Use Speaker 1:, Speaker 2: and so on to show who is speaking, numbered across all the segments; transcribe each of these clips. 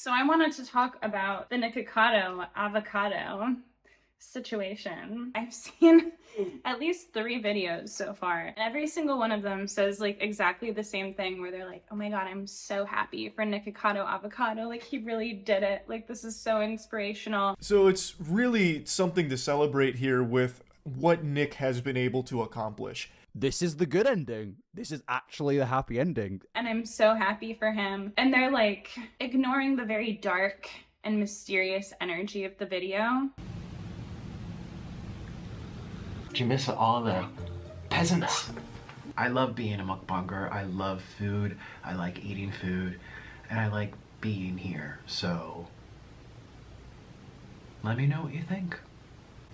Speaker 1: So I wanted to talk about the Nikocado Avocado situation. I've seen at least 3 videos so far, and every single one of them says like exactly the same thing, where they're like, oh my god, I'm so happy for Nikocado Avocado, like he really did it, like this is so inspirational.
Speaker 2: So it's really something to celebrate here with what Nick has been able to accomplish.
Speaker 3: This is the good ending. This is actually the happy ending.
Speaker 1: And I'm so happy for him. And they're like ignoring the very dark and mysterious energy of the video.
Speaker 4: Do you miss all the peasants? I love being a mukbanger. I love food. I like eating food. And I like being here. So let me know what you think.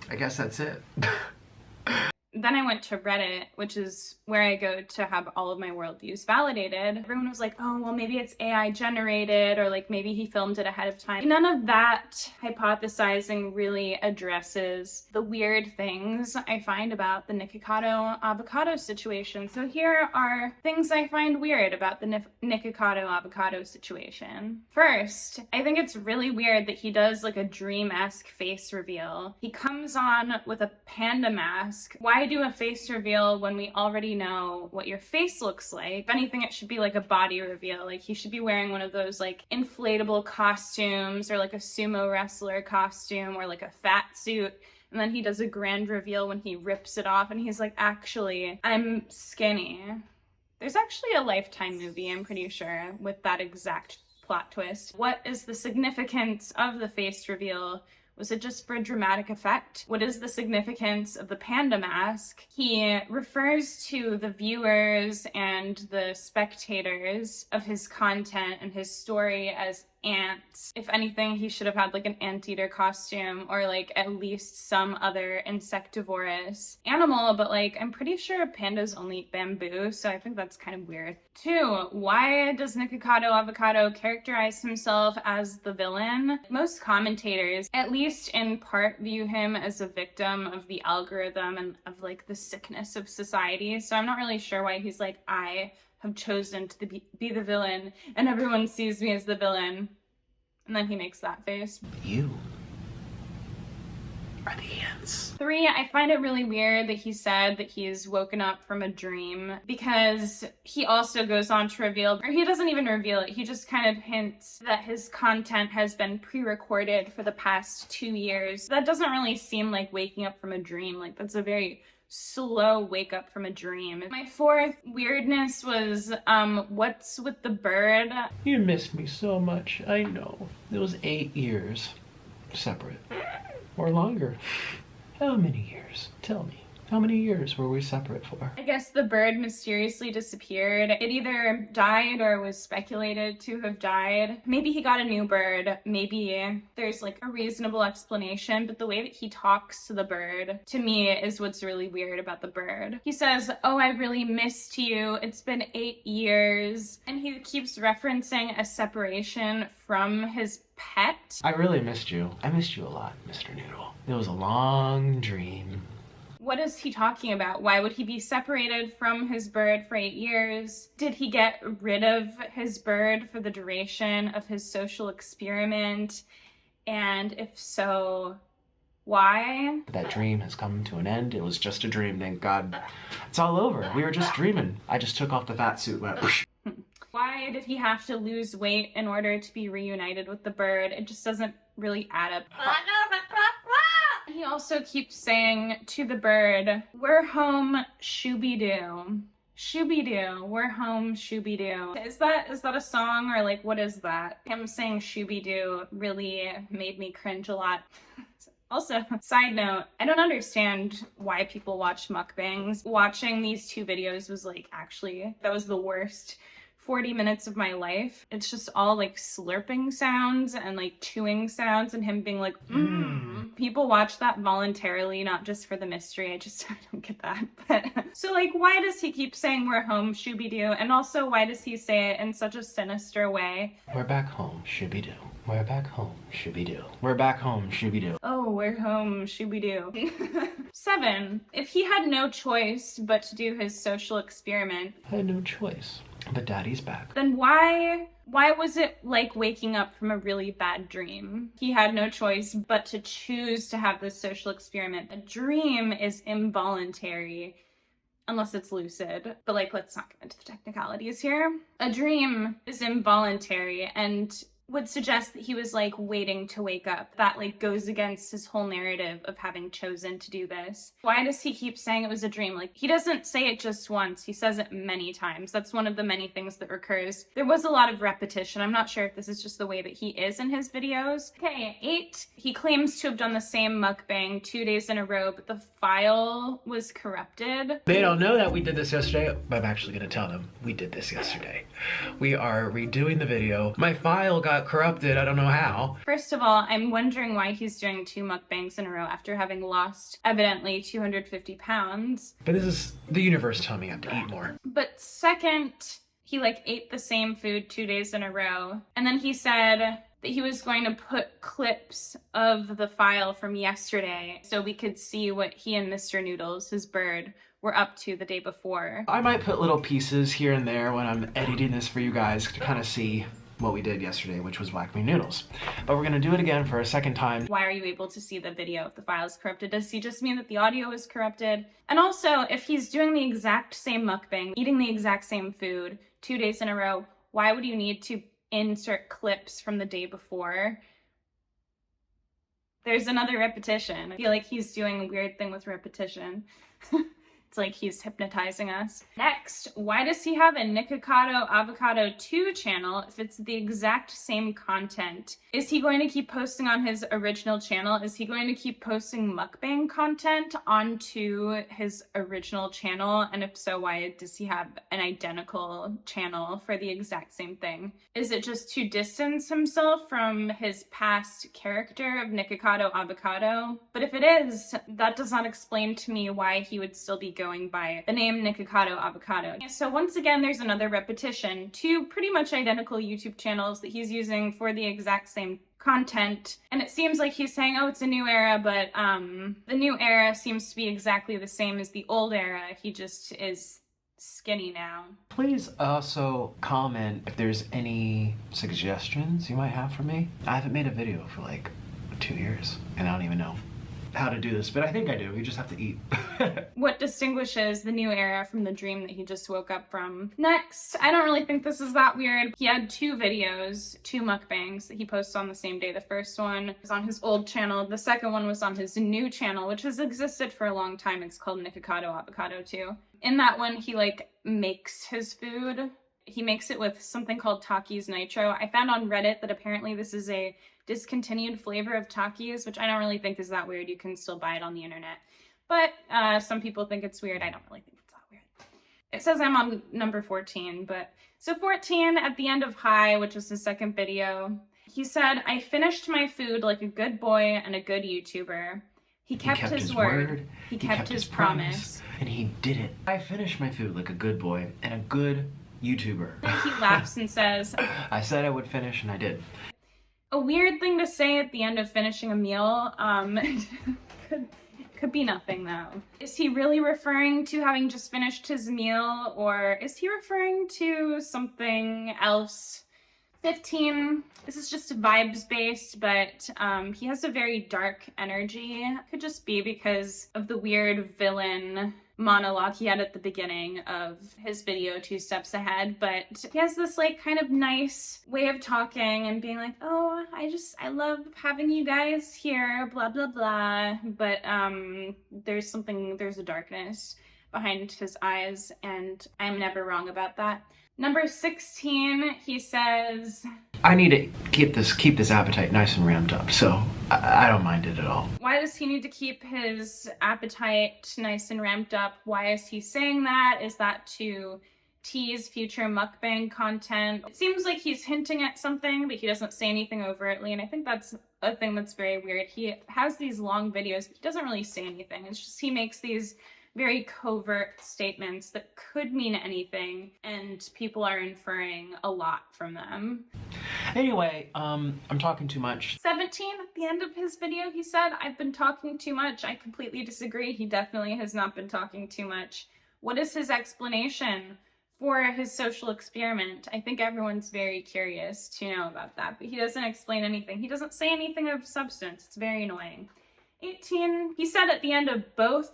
Speaker 4: I guess that's it.
Speaker 1: Then I went to Reddit, which is where I go to have all of my worldviews validated. Everyone was like, oh, well, maybe it's AI generated, or like maybe he filmed it ahead of time. None of that hypothesizing really addresses the weird things I find about the Nikocado Avocado situation. So here are things I find weird about the Nikocado Avocado situation. First, I think it's really weird that he does like a dream-esque face reveal. He comes on with a panda mask. Why do a face reveal when we already know what your face looks like? If anything, it should be like a body reveal. Like he should be wearing one of those like inflatable costumes, or like a sumo wrestler costume, or like a fat suit. And then he does a grand reveal when he rips it off and he's like, actually, I'm skinny. There's actually a Lifetime movie, I'm pretty sure, with that exact plot twist. What is the significance of the face reveal? Was it just for dramatic effect? What is the significance of the panda mask? He refers to the viewers and the spectators of his content and his story as ants. If anything, he should have had like an anteater costume, or like at least some other insectivorous animal, but like I'm pretty sure pandas only eat bamboo, so I think that's kind of weird. 2, why does Nikocado Avocado characterize himself as the villain? Most commentators, at least in part, view him as a victim of the algorithm and of like the sickness of society, so I'm not really sure why he's like, I have chosen to be the villain and everyone sees me as the villain. And then he makes that face.
Speaker 4: You are the ants.
Speaker 1: 3, I find it really weird that he said that he's woken up from a dream, because he also goes on to reveal, or he doesn't even reveal it, he just kind of hints that his content has been pre-recorded for the past 2 years. That doesn't really seem like waking up from a dream. Like that's a very slow wake up from a dream. My 4th weirdness was what's with the bird?
Speaker 4: You missed me so much. I know. It was 8 years separate. Or longer. How many years? Tell me. How many years were we separate for?
Speaker 1: I guess the bird mysteriously disappeared. It either died or was speculated to have died. Maybe he got a new bird. Maybe there's like a reasonable explanation, but the way that he talks to the bird, to me, is what's really weird about the bird. He says, oh, I really missed you. It's been 8 years. And he keeps referencing a separation from his pet.
Speaker 4: I really missed you. I missed you a lot, Mr. Noodle. It was a long dream.
Speaker 1: What is he talking about? Why would he be separated from his bird for 8 years? Did he get rid of his bird for the duration of his social experiment? And if so, why?
Speaker 4: That dream has come to an end. It was just a dream, thank God. It's all over. We were just dreaming. I just took off the fat suit, went whoosh.
Speaker 1: Why did he have to lose weight in order to be reunited with the bird? It just doesn't really add up. He also keeps saying to the bird, we're home, shooby-doo. Shooby-doo, we're home, shooby-doo. Is that a song, or like what is that? Him saying shooby-doo really made me cringe a lot. Also, side note, I don't understand why people watch mukbangs. Watching these 2 videos was like, actually, that was the worst 40 minutes of my life. It's just all like slurping sounds and like chewing sounds and him being like, People watch that voluntarily, not just for the mystery. I don't get that. But so like, why does he keep saying we're home, shooby-doo? And also, why does he say it in such a sinister way?
Speaker 4: We're back home, shooby-doo. We're back home, shooby-doo. We're back home, shooby-doo.
Speaker 1: Oh, we're home, shooby-doo. 7, if he had no choice but to do his social experiment.
Speaker 4: I had no choice. But Daddy's back.
Speaker 1: Then why Why was it like waking up from a really bad dream? He had no choice but to choose to have this social experiment. A dream is involuntary unless it's lucid, but like, let's not get into the technicalities here. A dream is involuntary and would suggest that he was like waiting to wake up. That like goes against his whole narrative of having chosen to do this. Why does he keep saying it was a dream? Like, he doesn't say it just once, he says it many times. That's one of the many things that recurs. There was a lot of repetition. I'm not sure if this is just the way that he is in his videos. Okay, 8. He claims to have done the same mukbang 2 days in a row, but the file was corrupted.
Speaker 4: They don't know that we did this yesterday, but I'm actually gonna tell them we did this yesterday. We are redoing the video. My file got corrupted, I don't know how.
Speaker 1: First of all, I'm wondering why he's doing 2 mukbangs in a row after having lost evidently 250 pounds.
Speaker 4: But this is the universe telling me I have to eat more.
Speaker 1: But second, he like ate the same food 2 days in a row. And then he said that he was going to put clips of the file from yesterday so we could see what he and Mr. Noodles, his bird, were up to the day before.
Speaker 4: I might put little pieces here and there when I'm editing this for you guys to kind of see what we did yesterday, which was black bean noodles. But we're gonna do it again for a second time.
Speaker 1: Why are you able to see the video if the file is corrupted? Does he just mean that the audio is corrupted? And also, if he's doing the exact same mukbang, eating the exact same food 2 days in a row, why would you need to insert clips from the day before? There's another repetition. I feel like he's doing a weird thing with repetition. It's like he's hypnotizing us. Next, why does he have a Nikocado Avocado 2 channel if it's the exact same content? Is he going to keep posting on his original channel? Is he going to keep posting mukbang content onto his original channel? And if so, why does he have an identical channel for the exact same thing? Is it just to distance himself from his past character of Nikocado Avocado? But if it is, that does not explain to me why he would still be going by the name Nikocado Avocado. So once again, there's another repetition. 2 pretty much identical YouTube channels that he's using for the exact same content. And it seems like he's saying, oh, it's a new era, but the new era seems to be exactly the same as the old era. He just is skinny now.
Speaker 4: Please also comment if there's any suggestions you might have for me. I haven't made a video for like 2 years and I don't even know how to do this, but I think I do. You just have to eat.
Speaker 1: What distinguishes the new era from the dream that he just woke up from? Next, I don't really think this is that weird. He had 2 videos, 2 mukbangs that he posted on the same day. The first one was on his old channel. The second one was on his new channel, which has existed for a long time. It's called Nikocado Avocado 2. In that one, he like makes his food. He makes it with something called Takis Nitro. I found on Reddit that apparently this is a discontinued flavor of Takis, which I don't really think is that weird. You can still buy it on the internet. But some people think it's weird. I don't really think it's that weird. It says I'm on number 14, but... So 14, at the end of High, which is his second video, he said, I finished my food like a good boy and a good YouTuber. He kept his word. He kept his promise.
Speaker 4: And he did it. I finished my food like a good boy and a good YouTuber.
Speaker 1: Then he laughs and says,
Speaker 4: I said I would finish and I did.
Speaker 1: A weird thing to say at the end of finishing a meal. Could be nothing though. Is he really referring to having just finished his meal, or is he referring to something else? 15, this is just vibes based, but he has a very dark energy. Could just be because of the weird villain monologue he had at the beginning of his video 2 Steps Ahead, but he has this like kind of nice way of talking and being like, oh, I love having you guys here, blah blah blah, but there's a darkness behind his eyes, and I'm never wrong about that. Number 16, he says,
Speaker 4: I need to keep this appetite nice and ramped up, so I don't mind it at all.
Speaker 1: Why does he need to keep his appetite nice and ramped up? Why is he saying that? Is that to tease future mukbang content? It seems like he's hinting at something, but he doesn't say anything overtly, and I think that's a thing that's very weird. He has these long videos, but he doesn't really say anything. It's just he makes these very covert statements that could mean anything, and people are inferring a lot from them.
Speaker 4: Anyway, I'm talking too much.
Speaker 1: 17, at the end of his video, he said, I've been talking too much. I completely disagree. He definitely has not been talking too much. What is his explanation for his social experiment. I think everyone's very curious to know about that, but he doesn't explain anything. He doesn't say anything of substance. It's very annoying. 18, he said at the end of both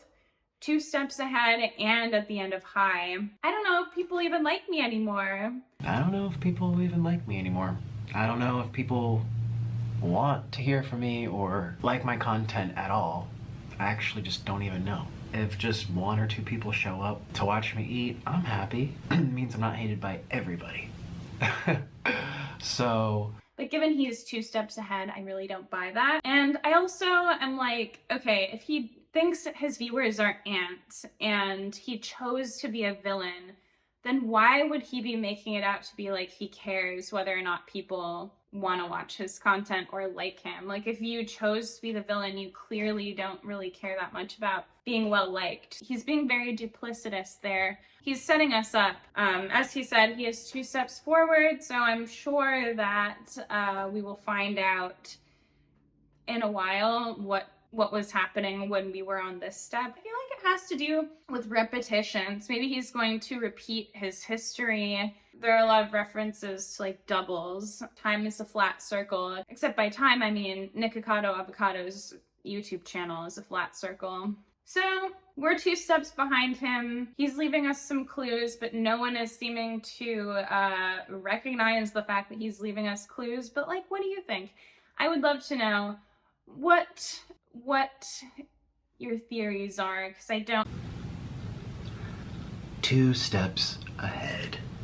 Speaker 1: 2 Steps Ahead and at the end of High, I don't know if people even like me anymore.
Speaker 4: I don't know if people even like me anymore. I don't know if people want to hear from me or like my content at all. I actually just don't even know. If just 1 or 2 people show up to watch me eat, I'm happy. It means I'm not hated by everybody. So...
Speaker 1: But given he is 2 steps ahead, I really don't buy that. And I also am like, okay, if he thinks his viewers are ants and he chose to be a villain, then why would he be making it out to be like he cares whether or not people want to watch his content or like him? Like, if you chose to be the villain, you clearly don't really care that much about being well liked. He's being very duplicitous there. He's setting us up. As he said, he has 2 steps forward, so I'm sure that we will find out in a while what was happening when we were on this step. I feel like it has to do with repetitions. Maybe he's going to repeat his history. There are a lot of references to like doubles. Time is a flat circle. Except by time, I mean Nikocado Avocado's YouTube channel is a flat circle. So we're 2 steps behind him. He's leaving us some clues, but no one is seeming to recognize the fact that he's leaving us clues. But like, what do you think? I would love to know what your theories are, because I don't.
Speaker 4: 2 steps ahead.